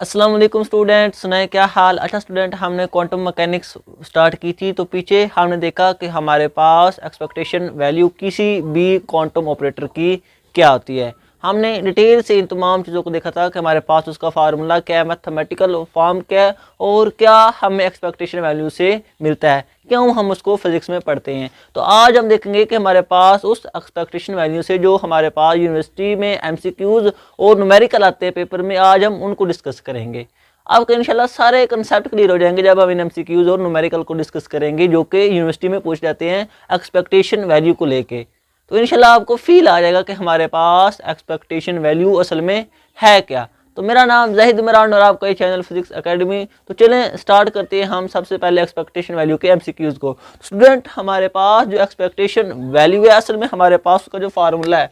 अस्सलाम वालेकुम स्टूडेंट, सुनाए क्या हाल। अच्छा स्टूडेंट, हमने क्वांटम मैकेनिक्स स्टार्ट की थी तो पीछे हमने देखा कि हमारे पास एक्सपेक्टेशन वैल्यू किसी भी क्वांटम ऑपरेटर की क्या होती है। हमने डिटेल से इन तमाम चीज़ों को देखा था कि हमारे पास उसका फार्मूला क्या है, मैथमेटिकल फॉर्म क्या है और क्या हमें एक्सपेक्टेशन वैल्यू से मिलता है, क्यों हम उसको फिजिक्स में पढ़ते हैं। तो आज हम देखेंगे कि हमारे पास उस एक्सपेक्टेशन वैल्यू से जो हमारे पास यूनिवर्सिटी में एमसीक्यूज और न्यूमेरिकल आते हैं पेपर में, आज हम उनको डिस्कस करेंगे। आपको इंशाल्लाह सारे कंसेप्ट क्लियर हो जाएंगे जब हम इन एमसीक्यूज और न्यूमेरिकल को डिस्कस करेंगे जो कि यूनिवर्सिटी में पूछ जाते हैं एक्सपेक्टेशन वैल्यू को लेके। तो इंशाल्लाह आपको फील आ जाएगा कि हमारे पास एक्सपेक्टेशन वैल्यू असल में है क्या। तो मेरा नाम जाहिद इमरान और आपका ये चैनल फिजिक्स एकेडमी। तो चलें स्टार्ट करते हैं हम सबसे पहले एक्सपेक्टेशन वैल्यू के एमसीक्यूज को। स्टूडेंट, हमारे पास जो एक्सपेक्टेशन वैल्यू है असल में हमारे पास उसका जो फार्मूला है,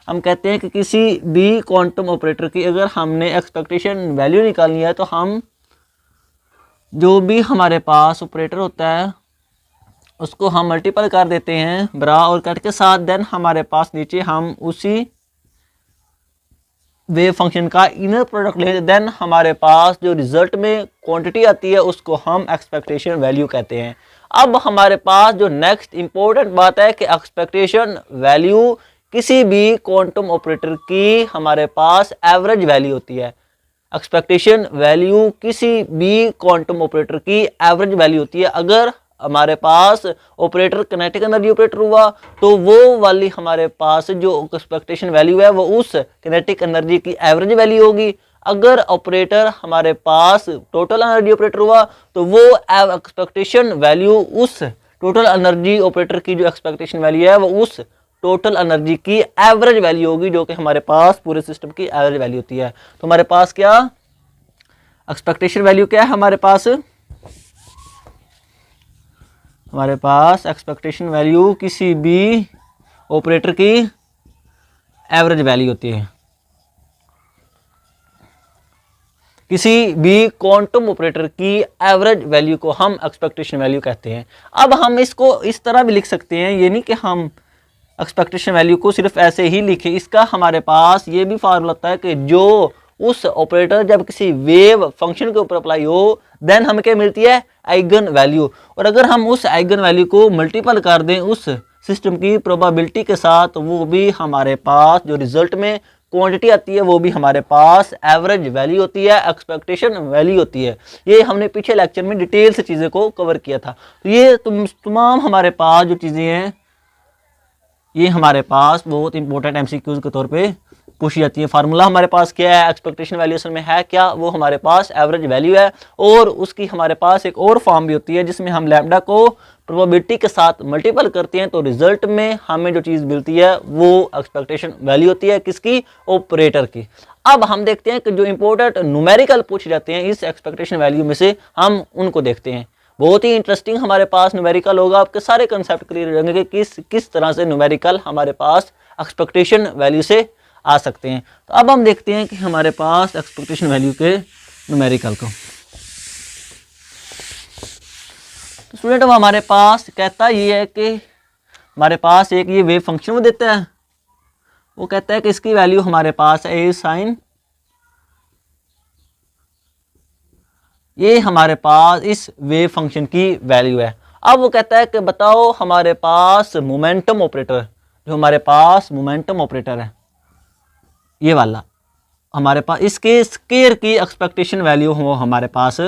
हम कहते हैं कि किसी भी क्वांटम ऑपरेटर की अगर हमने एक्सपेक्टेशन वैल्यू निकालनी है तो हम जो भी हमारे पास ऑपरेटर होता है उसको हम मल्टीपल कर देते हैं ब्रा और कट के साथ। देन हमारे पास नीचे हम उसी वेव फंक्शन का इनर प्रोडक्ट लेते हैं। देन हमारे पास जो रिजल्ट में क्वांटिटी आती है उसको हम एक्सपेक्टेशन वैल्यू कहते हैं। अब हमारे पास जो नेक्स्ट इंपॉर्टेंट बात है कि एक्सपेक्टेशन वैल्यू किसी भी क्वांटम ऑपरेटर की हमारे पास एवरेज वैल्यू होती है। एक्सपेक्टेशन वैल्यू किसी भी क्वांटम ऑपरेटर की एवरेज वैल्यू होती है। अगर हमारे पास ऑपरेटर किनेटिक एनर्जी ऑपरेटर हुआ तो वो वाली हमारे पास जो एक्सपेक्टेशन वैल्यू है वो उस किनेटिक एनर्जी की एवरेज वैल्यू होगी। अगर ऑपरेटर हमारे पास टोटल एनर्जी ऑपरेटर हुआ तो वो एक्सपेक्टेशन वैल्यू उस टोटल एनर्जी ऑपरेटर की जो एक्सपेक्टेशन वैल्यू है वो उस टोटल एनर्जी की एवरेज वैल्यू होगी जो कि हमारे पास पूरे सिस्टम की एवरेज वैल्यू होती है। तो हमारे पास क्या एक्सपेक्टेशन वैल्यू क्या है, हमारे पास एक्सपेक्टेशन वैल्यू किसी भी ऑपरेटर की एवरेज वैल्यू होती है। किसी भी क्वांटम ऑपरेटर की एवरेज वैल्यू को हम एक्सपेक्टेशन वैल्यू कहते हैं। अब हम इसको इस तरह भी लिख सकते हैं, ये नहीं कि हम एक्सपेक्टेशन वैल्यू को सिर्फ ऐसे ही लिखें। इसका हमारे पास ये भी फार्मूला होता है कि जो उस ऑपरेटर जब किसी वेव फंक्शन के ऊपर अप्लाई हो देन हमें क्या मिलती है, आइगन वैल्यू। और अगर हम उस आइगन वैल्यू को मल्टीपल कर दें उस सिस्टम की प्रोबेबिलिटी के साथ तो वो भी हमारे पास जो रिजल्ट में क्वांटिटी आती है वो भी हमारे पास एवरेज वैल्यू होती है, एक्सपेक्टेशन वैल्यू होती है। ये हमने पीछे लेक्चर में डिटेल से चीज़ें को कवर किया था। तो ये तमाम हमारे पास जो चीज़ें हैं ये हमारे पास बहुत इंपॉर्टेंट एमसीक्यूज के तौर पे पूछी जाती है। फार्मूला हमारे पास क्या है, एक्सपेक्टेशन वैल्यू असल में है क्या, वो हमारे पास एवरेज वैल्यू है। और उसकी हमारे पास एक और फॉर्म भी होती है जिसमें हम लैम्डा को प्रोबेबिलिटी के साथ मल्टीपल करते हैं तो रिजल्ट में हमें जो चीज़ मिलती है वो एक्सपेक्टेशन वैल्यू होती है, किसकी, ऑपरेटर की। अब हम देखते हैं कि जो इंपॉर्टेंट न्यूमेरिकल पूछे जाते हैं इस एक्सपेक्टेशन वैल्यू में से हम उनको देखते हैं। बहुत ही इंटरेस्टिंग हमारे पास न्यूमेरिकल होगा, आपके सारे कंसेप्ट क्लियर हो जाएंगे कि किस तरह से न्यूमेरिकल हमारे पास एक्सपेक्टेशन वैल्यू से आ सकते हैं। तो अब हम देखते हैं कि हमारे पास एक्सपेक्टेशन वैल्यू के न्यूमेरिकल को। तो स्टूडेंट, अब हमारे पास कहता ये है कि हमारे पास एक ये वेव फंक्शन वो देता है, वो कहता है कि इसकी वैल्यू हमारे पास है ए साइन, ये हमारे पास इस वेव फंक्शन की वैल्यू है। अब वो कहता है कि बताओ हमारे पास मोमेंटम ऑपरेटर, जो हमारे पास मोमेंटम ऑपरेटर है ये वाला, हमारे पास इसके स्केयर की एक्सपेक्टेशन वैल्यू वो हमारे पास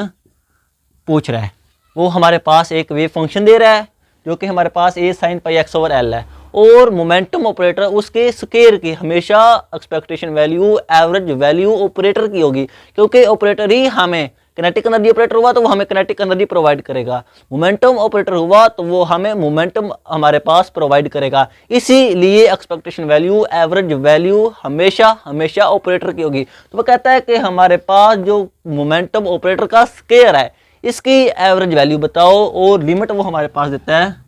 पूछ रहा है। वो हमारे पास एक वेव फंक्शन दे रहा है जो कि हमारे पास A sine pi x over L है और मोमेंटम ऑपरेटर उसके स्केयर की हमेशा expectation value average value operator की होगी, क्योंकि ऑपरेटर ही हमें किनेटिक एनर्जी ऑपरेटर हुआ तो वो हमें किनेटिक एनर्जी प्रोवाइड करेगा, मोमेंटम ऑपरेटर हुआ तो वो हमें मोमेंटम हमारे पास प्रोवाइड करेगा। इसीलिए एक्सपेक्टेशन वैल्यू एवरेज वैल्यू हमेशा हमेशा ऑपरेटर की होगी। तो वो कहता है कि हमारे पास जो मोमेंटम ऑपरेटर का स्केयर है इसकी एवरेज वैल्यू बताओ और लिमिट वो हमारे पास देता है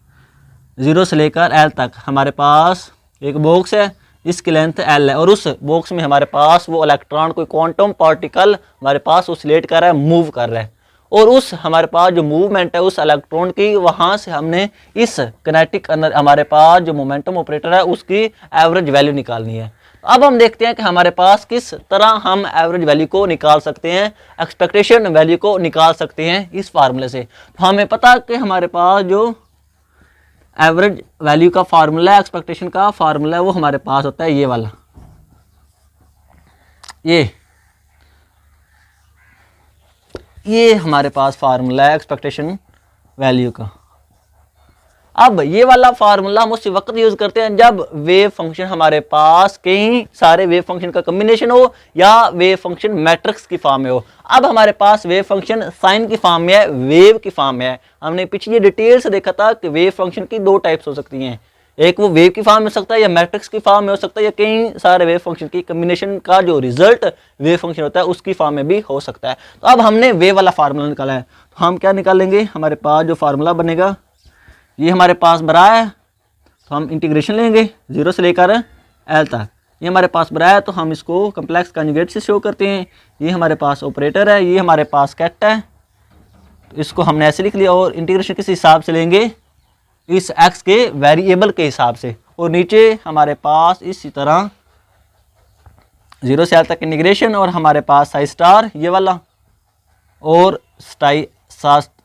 0 से लेकर एल तक। हमारे पास एक बॉक्स है, इसकी लेंथ एल है और उस बॉक्स में हमारे पास वो इलेक्ट्रॉन कोई क्वांटम पार्टिकल हमारे पास ऑसिलेट कर रहा है, मूव कर रहा है और उस हमारे पास जो मूवमेंट है उस इलेक्ट्रॉन की, वहाँ से हमने इस किनेटिक हमारे पास जो मोमेंटम ऑपरेटर है उसकी एवरेज वैल्यू निकालनी है। अब हम देखते हैं कि हमारे पास किस तरह हम एवरेज वैल्यू को निकाल सकते हैं, एक्सपेक्टेशन वैल्यू को निकाल सकते हैं इस फार्मूले से। तो हमें पता है कि हमारे पास जो एवरेज वैल्यू का फार्मूला है, एक्सपेक्टेशन का फार्मूला है, वो हमारे पास होता है ये वाला, ये हमारे पास फार्मूला है एक्सपेक्टेशन वैल्यू का। अब ये वाला फार्मूला हम उसी वक्त यूज करते हैं जब वेव फंक्शन हमारे पास कई सारे वेव फंक्शन का कॉम्बिनेशन हो या वेव फंक्शन मैट्रिक्स की फॉर्म में हो। अब हमारे पास वेव फंक्शन साइन की फॉर्म में है, वेव की फॉर्म में है। हमने पिछली डिटेल से देखा था कि वेव फंक्शन की दो टाइप्स हो सकती हैं, एक वो वेव की फॉर्म में हो सकता है या मैट्रिक्स की फॉर्म में हो सकता है या कई सारे वेव फंक्शन की कॉम्बिनेशन का जो रिजल्ट वेव फंक्शन होता है उसकी फॉर्म में भी हो सकता है। तो अब हमने वेव वाला फार्मूला निकाला है, तो हम क्या निकालेंगे, हमारे पास जो फार्मूला बनेगा ये हमारे पास बरा है, तो हम इंटीग्रेशन लेंगे 0 से लेकर L तक। ये हमारे पास बरा है तो हम इसको कम्प्लेक्स कॉन्जुगेट से शो करते हैं। ये हमारे पास ऑपरेटर है, ये हमारे पास कैट है, तो इसको हमने ऐसे लिख लिया। और इंटीग्रेशन किस हिसाब से लेंगे, इस x के वेरिएबल के हिसाब से। और नीचे हमारे पास इसी तरह 0 से L तक इंटीग्रेशन, और हमारे पास साई स्टार ये वाला, और स्टाई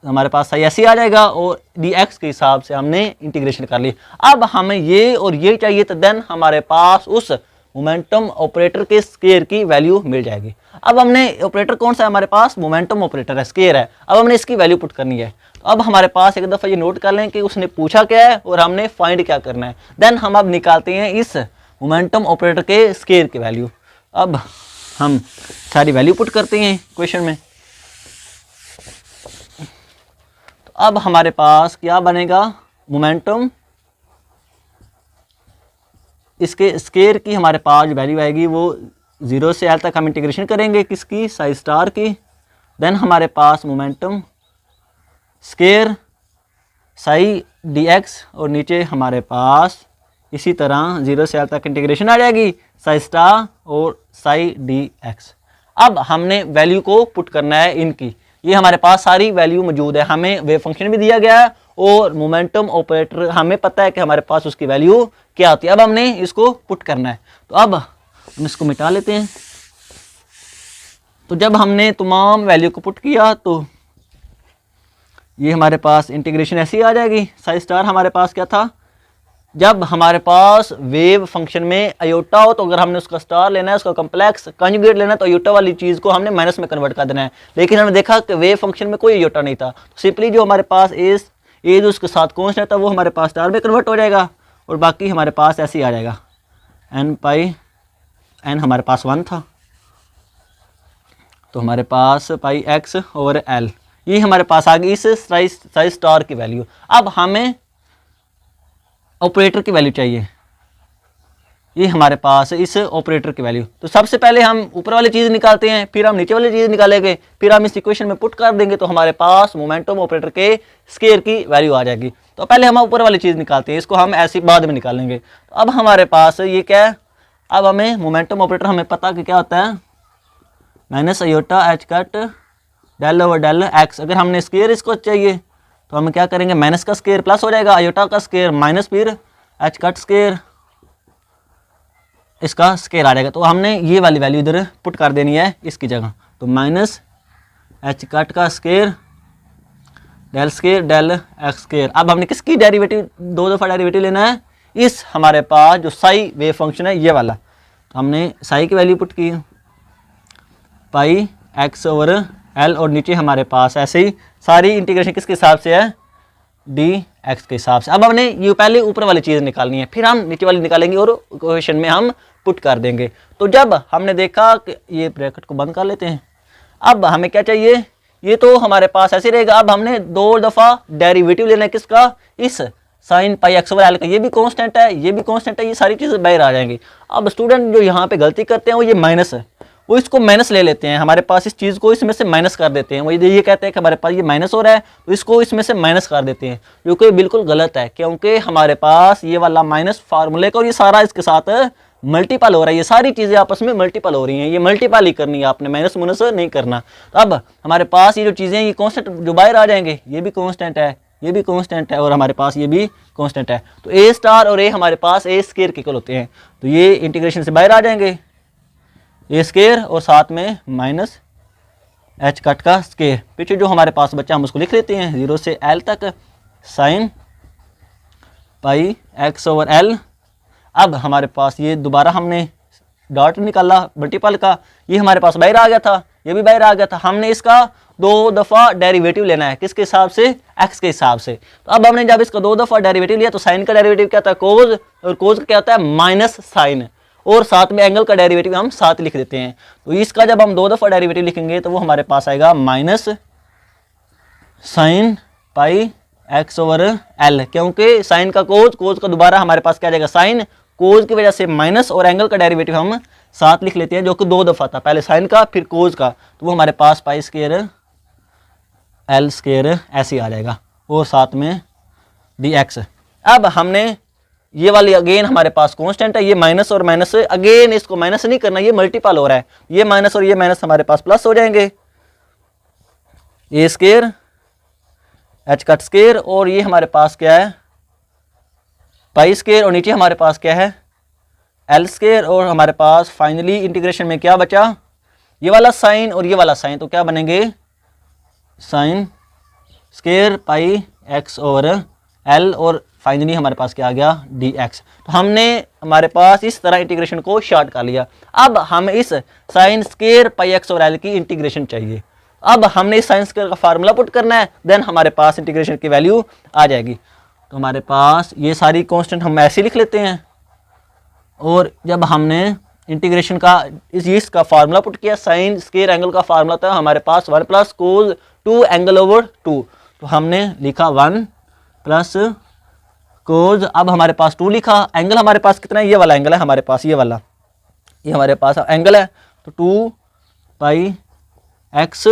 हमारे पास साई ऐसे आ जाएगा, और dx के हिसाब से हमने इंटीग्रेशन कर ली। अब हमें ये और ये चाहिए, तो देन हमारे पास उस मोमेंटम ऑपरेटर के स्केयर की वैल्यू मिल जाएगी। अब हमने ऑपरेटर कौन सा है, हमारे पास मोमेंटम ऑपरेटर है, स्केयर है। अब हमने इसकी वैल्यू पुट करनी है। तो अब हमारे पास एक दफ़ा ये नोट कर लें कि उसने पूछा क्या है और हमने फाइंड क्या करना है। देन हम अब निकालते हैं इस मोमेंटम ऑपरेटर के स्केयर की वैल्यू। अब हम सारी वैल्यू पुट करते हैं क्वेश्चन में। तो अब हमारे पास क्या बनेगा, मोमेंटम इसके स्केयर की हमारे पास वैल्यू आएगी वो 0 से L तक हम इंटीग्रेशन करेंगे किसकी, साई स्टार की। देन हमारे पास मोमेंटम स्केयर साई dx, और नीचे हमारे पास इसी तरह 0 से L तक इंटीग्रेशन आ जाएगी साई स्टार और साई dx। अब हमने वैल्यू को पुट करना है इनकी। ये हमारे पास सारी वैल्यू मौजूद है, हमें वेव फंक्शन भी दिया गया है और मोमेंटम ऑपरेटर हमें पता है कि हमारे पास उसकी वैल्यू क्या होती है। अब हमने इसको पुट करना है, तो अब हम इसको मिटा लेते हैं। तो जब हमने तमाम वैल्यू को पुट किया तो ये हमारे पास इंटीग्रेशन ऐसी आ जाएगी। साई स्टार हमारे पास क्या था, जब हमारे पास वेव फंक्शन में अयोटा हो तो अगर हमने उसका स्टार लेना है, उसका कम्प्लेक्स कॉन्जुगेट लेना है, तो अयोटा वाली चीज़ को हमने माइनस में कन्वर्ट कर देना है। लेकिन हमने देखा कि वेव फंक्शन में कोई अयोटा नहीं था, तो सिंपली जो हमारे पास एज उसके साथ कॉन्स्टेंट था वो हमारे पास स्टार में कन्वर्ट हो जाएगा, और बाकी हमारे पास ऐसे ही आ जाएगा। n पाई n हमारे पास 1 था, तो हमारे पास पाई x ओवर l, ये हमारे पास आ गई इस साई स्टार की वैल्यू। अब हमें ऑपरेटर की वैल्यू चाहिए, ये हमारे पास इस ऑपरेटर की वैल्यू। तो सबसे पहले हम ऊपर वाली चीज़ निकालते हैं, फिर हम नीचे वाली चीज़ निकालेंगे, फिर हम इस इक्वेशन में पुट कर देंगे, तो हमारे पास मोमेंटम ऑपरेटर के स्केयर की वैल्यू आ जाएगी। तो पहले हम ऊपर वाली चीज़ निकालते हैं, इसको हम ऐसे बाद में निकालेंगे। तो अब हमारे पास ये क्या है, अब हमें मोमेंटम ऑपरेटर हमें पता कि क्या होता है, minus iota h cut del over del x. अगर हमने स्केयर इसको चाहिए तो हम क्या करेंगे, माइनस का स्केयर प्लस हो जाएगा, अयोटा का स्केयर माइनस फिर एच कट स्केयर इसका स्केयर आ जाएगा। तो हमने ये वाली वैल्यू इधर पुट कर देनी है इसकी जगह। तो माइनस एच कट का स्केयर डेल एक्स स्केयर। अब हमने किसकी डेरिवेटिव, दो दफ़ा डेरिवेटिव लेना है इस हमारे पास जो साई वेव फंक्शन है ये वाला। तो हमने साई की वैल्यू पुट की पाई एक्स ओवर एल, और नीचे हमारे पास ऐसे ही सारी इंटीग्रेशन किसके हिसाब से है, डी एक्स के हिसाब से। अब हमने ये पहले ऊपर वाली चीज़ निकालनी है, फिर हम नीचे वाली निकालेंगे और इक्वेशन में हम पुट कर देंगे। तो जब हमने देखा कि ये ब्रैकेट को बंद कर लेते हैं, अब हमें क्या चाहिए, ये तो हमारे पास ऐसे रहेगा। अब हमने दो दफ़ा डेरिवेटिव लेना है किसका, इस sign pi x over L का। ये भी कांस्टेंट है, ये भी कांस्टेंट है, ये सारी चीज़ें बाहर आ जाएंगी। अब स्टूडेंट जो यहाँ पे गलती करते हैं वो ये माइनस है, वो इसको माइनस ले लेते हैं, हमारे पास इस चीज़ को इसमें से माइनस कर देते हैं। वो ये कहते हैं कि हमारे पास ये माइनस हो रहा है तो इसको इसमें से माइनस कर देते हैं, जो कि बिल्कुल गलत है, क्योंकि हमारे पास ये वाला माइनस फार्मूले का और ये सारा इसके साथ मल्टीपल हो रहा है। ये सारी चीज़ें आपस में मल्टीपल हो रही हैं, ये मल्टीपल ही करनी है आपने, माइनस माइनस नहीं करना। तो अब हमारे पास ये जो चीज़ें ये कॉन्स्टेंट जो बाहर आ जाएंगे, ये भी कॉन्स्टेंट है, ये भी कांस्टेंट है और हमारे पास ये भी कांस्टेंट है। तो ए स्टार और ए हमारे पास ए स्क्वायर के इक्वल होते हैं, तो ये इंटीग्रेशन से बाहर आ जाएंगे, ए स्क्वायर और साथ में माइनस एच कट का स्क्वायर। पीछे जो हमारे पास बच्चा हम उसको लिख लेते हैं 0 से एल तक sign pi x over L. अब हमारे पास ये दोबारा हमने डॉट निकाला मल्टीपल का, ये हमारे पास बाहर आ गया था, ये भी बाहर आ गया था। हमने इसका 2 दफ़ा डेरिवेटिव लेना है, किसके हिसाब से, एक्स के हिसाब से। तो अब हमने जब इसका 2 दफ़ा डेरिवेटिव लिया तो साइन का डेरिवेटिव क्या होता है, कोज, और कोज का क्या होता है, माइनस साइन, और साथ में एंगल का डेरिवेटिव हम साथ लिख देते हैं। तो इसका जब हम 2 दफ़ा डेरिवेटिव लिखेंगे तो वो हमारे पास आएगा minus sign pi x over L, क्योंकि साइन का कोज, कोज का दोबारा हमारे पास क्या आ जाएगा साइन, कोज की वजह से माइनस, और एंगल का डेरिवेटिव हम साथ लिख लेते हैं जो कि 2 दफ़ा था, पहले साइन का फिर कोज का, तो वो हमारे पास पाई स्क्वायर एल स्क्वायर ऐसे आ जाएगा, और साथ में डी एक्स। अब हमने ये वाली अगेन हमारे पास कांस्टेंट है, ये माइनस और माइनस, अगेन इसको माइनस नहीं करना, ये मल्टीपल हो रहा है, ये माइनस और ये माइनस हमारे पास प्लस हो जाएंगे, ए स्क्वायर एच कट स्क्वायर, और ये हमारे पास क्या है पाई स्क्वायर, और नीचे हमारे पास क्या है एल स्क्वायर, और हमारे पास फाइनली इंटीग्रेशन में क्या बचा, ये वाला साइन और ये वाला साइन, तो क्या बनेंगे sine square pi x over L, और फाइनली हमारे पास क्या आ गया डी एक्स। तो हमने हमारे पास इस तरह इंटीग्रेशन को शॉर्ट कर लिया। अब हम इस sine square pi x over L की इंटीग्रेशन चाहिए। अब हमने इस साइन स्क्वायर का फार्मूला पुट करना है, देन हमारे पास इंटीग्रेशन की वैल्यू आ जाएगी। तो हमारे पास ये सारी कांस्टेंट हम ऐसे लिख लेते हैं, और जब हमने इंटीग्रेशन का इसका फार्मूला पुट किया, साइन स्क्वायर एंगल का फार्मूला था हमारे पास 1 प्लस कोज 2 एंगल ओवर 2, तो हमने लिखा 1 प्लस कोज, अब हमारे पास 2 लिखा, एंगल हमारे पास कितना है, ये वाला एंगल है हमारे पास, ये वाला, ये हमारे पास एंगल है, तो 2 पाई एक्स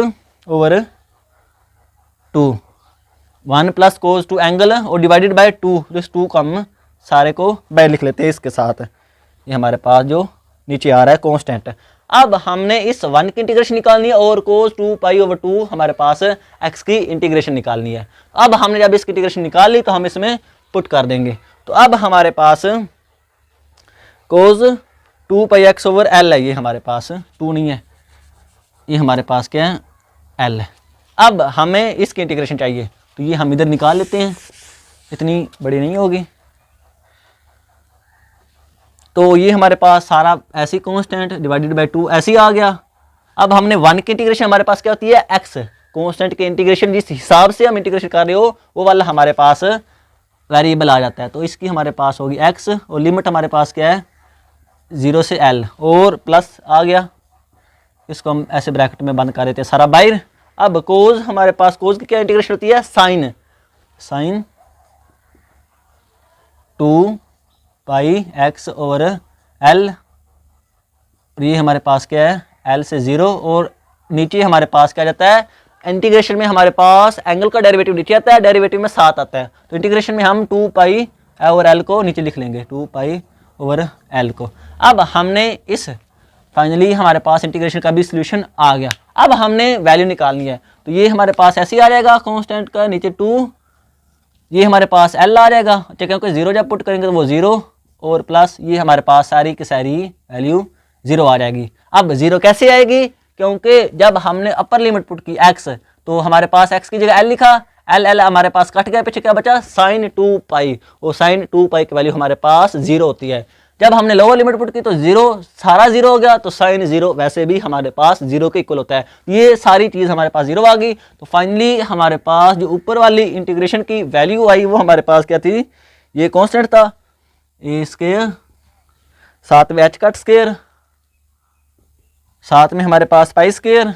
ओवर 2, 1 प्लस कोज 2 एंगल, और डिवाइडेड बाय 2, इस 2 को हम सारे को बाहर लिख लेते हैं इसके साथ, ये हमारे पास जो नीचे आ रहा है कांस्टेंट। अब हमने इस 1 की इंटीग्रेशन निकालनी है, और कोस 2 पाई ओवर 2 हमारे पास x की इंटीग्रेशन निकालनी है। अब हमने जब इसकी इंटीग्रेशन निकाल ली तो हम इसमें पुट कर देंगे। तो अब हमारे पास कोस 2 पाई एक्स ओवर एल है, ये हमारे पास 2 नहीं है, ये हमारे पास क्या है एल है। अब हमें इसकी इंटीग्रेशन चाहिए, तो ये हम इधर निकाल लेते हैं, इतनी बड़ी नहीं होगी। तो ये हमारे पास सारा ऐसी कांस्टेंट डिवाइडेड बाय 2 ऐसे ही आ गया। अब हमने 1 की इंटीग्रेशन हमारे पास क्या होती है x, कांस्टेंट के इंटीग्रेशन जिस हिसाब से हम इंटीग्रेशन कर रहे हो वो वाला हमारे पास वेरिएबल आ जाता है। तो इसकी हमारे पास होगी x, और लिमिट हमारे पास क्या है 0 से l, और प्लस आ गया, इसको हम ऐसे ब्रैकेट में बंद कर देते हैं सारा बाहर। अब कोज हमारे पास, कोज की क्या इंटीग्रेशन होती है साइन, साइन 2 पाई एक्स ओवर एल, ये हमारे पास क्या है एल से 0, और नीचे हमारे पास क्या जाता है इंटीग्रेशन में हमारे पास एंगल का डेरिवेटिव नीचे आता है, डेरिवेटिव में साथ आता है, तो इंटीग्रेशन में हम 2 पाई ओवर एल को नीचे लिख लेंगे, 2 पाई ओवर एल को। अब हमने इस फाइनली हमारे पास इंटीग्रेशन का भी सोल्यूशन आ गया। अब हमने वैल्यू निकालनी है, तो ये हमारे पास ऐसे ही आ जाएगा कांस्टेंट का नीचे 2, ये हमारे पास एल आ जाएगा, क्योंकि 0 जब पुट करेंगे तो वो 0, और प्लस ये हमारे पास सारी की सारी वैल्यू 0 आ जाएगी। अब 0 कैसे आएगी, क्योंकि जब हमने अपर लिमिट पुट की x, तो हमारे पास x की जगह l लिखा, l हमारे पास कट गया, पीछे क्या बचा साइन 2 पाई, और साइन 2 पाई की वैल्यू हमारे पास 0 होती है। जब हमने लोअर लिमिट पुट की तो 0 सारा 0 हो गया, तो साइन 0 वैसे भी हमारे पास 0 के इक्वल होता है। ये सारी चीज़ हमारे पास 0 आ गई। तो फाइनली हमारे पास जो ऊपर वाली इंटीग्रेशन की वैल्यू आई वो हमारे पास क्या थी, ये कांस्टेंट था ए स्क्वायर, साथ में एच कट स्क्वायर, साथ में हमारे पास पाई स्क्वायर,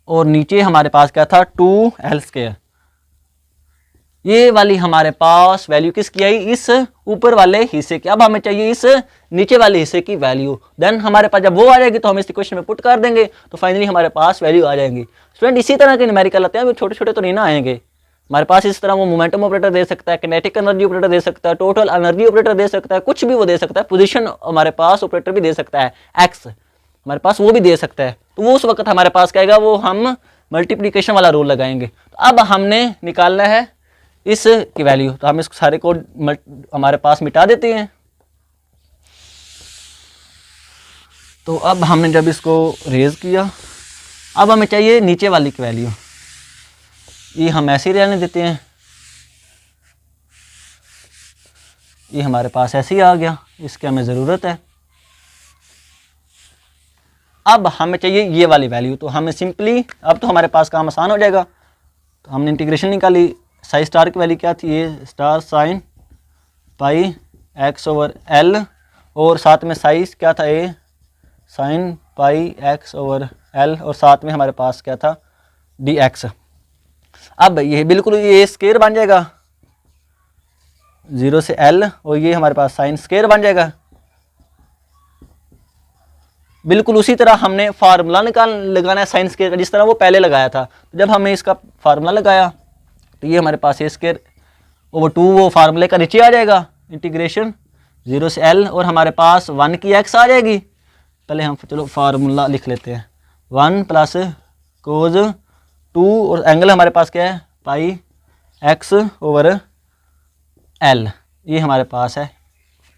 और नीचे हमारे पास क्या था 2l स्क्वायर। ये वाली हमारे पास वैल्यू किसकी आई, इस ऊपर वाले हिस्से की। अब हमें चाहिए इस नीचे वाले हिस्से की वैल्यू, देन हमारे पास जब वो आ जाएगी तो हम इस इक्वेशन में पुट कर देंगे, तो फाइनली हमारे पास वैल्यू आ जाएंगी। स्टूडेंट इसी तरह के न्यूमेरिकल आते हैं, छोटे छोटे तो नहीं ना आएंगे हमारे पास। इस तरह वो मोमेंटम ऑपरेटर दे सकता है, किनेटिक एनर्जी ऑपरेटर दे सकता है, टोटल एनर्जी ऑपरेटर दे सकता है, कुछ भी वो दे सकता है, पोजीशन हमारे पास ऑपरेटर भी दे सकता है, एक्स हमारे पास वो भी दे सकता है। तो वो उस वक्त हमारे पास क्या आएगा, वो हम मल्टीप्लिकेशन वाला रूल लगाएंगे। तो अब हमने निकालना है इस की वैल्यू, तो हम इस सारे को हमारे पास मिटा देते हैं। तो अब हमने जब इसको रेज किया, अब हमें चाहिए नीचे वाली की वैल्यू, ये हम ऐसे ही रहने देते हैं, ये हमारे पास ऐसे ही आ गया, इसकी हमें ज़रूरत है। अब हमें चाहिए ये वाली वैल्यू, तो हमें सिंपली अब तो हमारे पास काम आसान हो जाएगा। तो हमने इंटीग्रेशन निकाली, साई स्टार की वैल्यू क्या थी, ये star sine pi x over L, और साथ में साइज क्या था, A sine pi x over L, और साथ में हमारे पास क्या था, डी एक्स। अब ये बिल्कुल ये स्केयर बन जाएगा 0 से एल, और ये हमारे पास साइन स्केयर बन जाएगा। बिल्कुल उसी तरह हमने फार्मूला लगाना है साइन स्केयर का, जिस तरह वो पहले लगाया था। तो जब हमने इसका फार्मूला लगाया तो ये हमारे पास ए स्केयर ओवर 2 वो फार्मूले का नीचे आ जाएगा, इंटीग्रेशन 0 से एल, और हमारे पास 1 की एक्स आ जाएगी। पहले हम चलो फार्मूला लिख लेते हैं, 1 प्लस कोज 2, और एंगल हमारे पास क्या है, पाई एक्स ओवर एल, ये हमारे पास है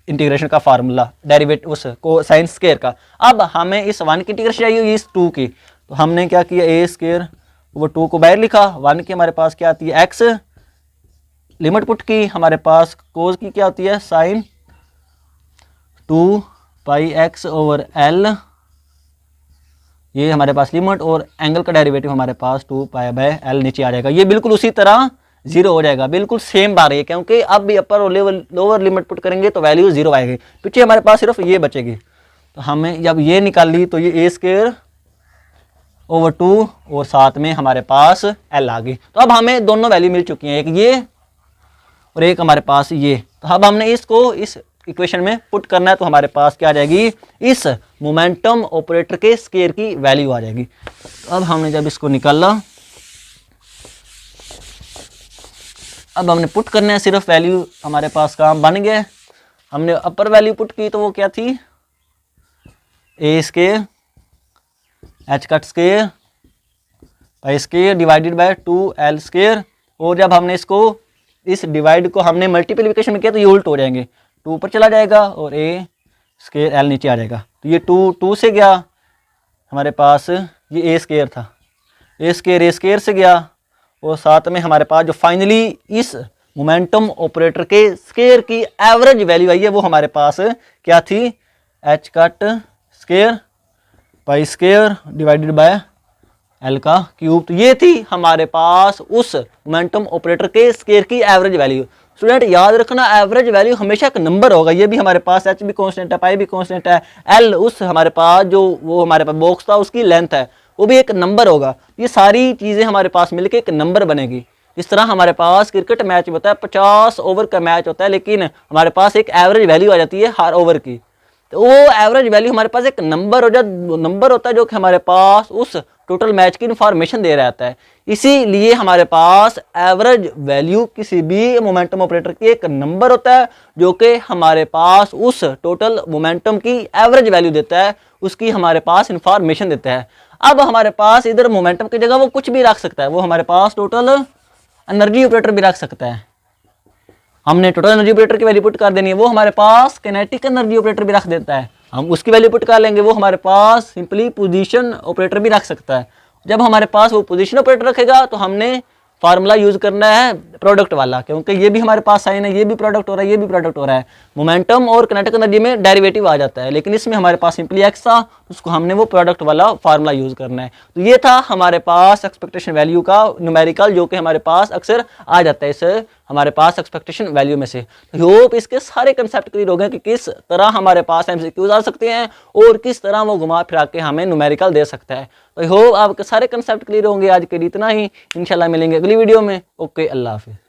इंटीग्रेशन का फार्मूला, डेरिवेटिव उस को साइन स्केयर का। अब हमें इस 1 की इंटीग्रेशन चाहिए इस 2 की, तो हमने क्या किया, ए स्केयर ओवर 2 को बाहर लिखा, 1 की हमारे पास क्या आती है एक्स, लिमिट पुट की, हमारे पास कोज की क्या होती है साइन 2 पाई एक्स ओवर एल, ये हमारे पास लिमिट, और एंगल का डेरिवेटिव हमारे पास 2 पाई बाय एल नीचे आ जाएगा। ये बिल्कुल उसी तरह 0 हो जाएगा, बिल्कुल सेम बार है, क्योंकि अब भी अपर और लोअर लिमिट पुट करेंगे तो वैल्यू 0 आएगी, पीछे हमारे पास सिर्फ ये बचेगी। तो हमें जब ये निकाली तो ये ए स्केयर ओवर 2 और साथ में हमारे पास एल आ गई। तो अब हमें दोनों वैल्यू मिल चुकी हैं, एक ये और एक हमारे पास ये। तो अब हमने इसको इस इक्वेशन में पुट करना है, तो हमारे पास क्या आ जाएगी, इस मोमेंटम ऑपरेटर के स्केयर की वैल्यू आ जाएगी। तो अब हमने जब इसको निकाला, अब हमने पुट करना है सिर्फ वैल्यू, हमारे पास काम बन गया। हमने अपर वैल्यू पुट की तो वो क्या थी, A square h cut square pi square divided by 2 L square, और जब हमने इसको इस डिवाइड को हमने मल्टीप्लिकेशन में किया तो ये उल्ट हो जाएंगे, 2 ऊपर चला जाएगा और ए स्केयर एल नीचे आ जाएगा। तो ये 2 से गया, हमारे पास ये ए स्केयर था, ए स्केयर से गया, और साथ में हमारे पास जो फाइनली इस मोमेंटम ऑपरेटर के स्केयर की एवरेज वैल्यू आई है वो हमारे पास क्या थी, H cut square pi square divided by L का क्यूब। तो ये थी हमारे पास उस मोमेंटम ऑपरेटर के स्केयर की एवरेज वैल्यू। स्टूडेंट याद रखना, एवरेज वैल्यू हमेशा एक नंबर होगा, ये भी हमारे पास एच भी कांस्टेंट है, पाई भी कांस्टेंट है, एल उस हमारे पास जो वो हमारे पास बॉक्स था उसकी लेंथ है, वो भी एक नंबर होगा। ये सारी चीज़ें हमारे पास मिलके एक नंबर बनेगी। इस तरह हमारे पास क्रिकेट मैच होता है, 50 ओवर का मैच होता है, लेकिन हमारे पास एक एवरेज वैल्यू आ जाती है हर ओवर की। तो वो एवरेज वैल्यू हमारे पास एक नंबर होता है जो कि हमारे पास उस टोटल मैच की इन्फॉर्मेशन दे रहता है। इसीलिए हमारे पास एवरेज वैल्यू किसी भी मोमेंटम ऑपरेटर की एक नंबर होता है जो कि हमारे पास उस टोटल मोमेंटम की एवरेज वैल्यू देता है, उसकी हमारे पास इन्फॉर्मेशन देता है। अब हमारे पास इधर मोमेंटम की जगह वो कुछ भी रख सकता है, वो हमारे पास टोटल एनर्जी ऑपरेटर भी रख सकता है। हमने टोटल एनर्जी ऑपरेटर की वैल्यू पुट कर देनी है, वो हमारे पास काइनेटिक एनर्जी ऑपरेटर भी रख देता है, हम उसकी वैल्यू पुट कर लेंगे, वो हमारे पास सिंपली पोजीशन ऑपरेटर भी रख सकता है। जब हमारे पास वो पोजीशन ऑपरेटर रखेगा तो हमने फार्मूला यूज करना है प्रोडक्ट वाला, क्योंकि ये भी हमारे पास साइन है, ये भी प्रोडक्ट हो रहा है, ये भी प्रोडक्ट हो रहा है। मोमेंटम और काइनेटिक एनर्जी में डेरिवेटिव आ जाता है, लेकिन इसमें हमारे पास सिंपली एक्स था, उसको हमने वो प्रोडक्ट वाला फार्मूला यूज करना है। तो ये था हमारे पास एक्सपेक्टेशन वैल्यू का न्यूमेरिकल, जो कि हमारे पास अक्सर आ जाता है इस हमारे पास एक्सपेक्टेशन वैल्यू में से। तो होप इसके सारे कंसेप्ट क्लियर हो गए कि किस तरह हमारे पास एमसीक्यूज आ सकते हैं और किस तरह वो घुमा फिरा के हमें न्यूमेरिकल दे सकता है। तो होप आपके सारे कंसेप्ट क्लियर होंगे। आज के लिए इतना ही, इंशाल्लाह मिलेंगे अगली वीडियो में। ओके, अल्लाह हाफिज़।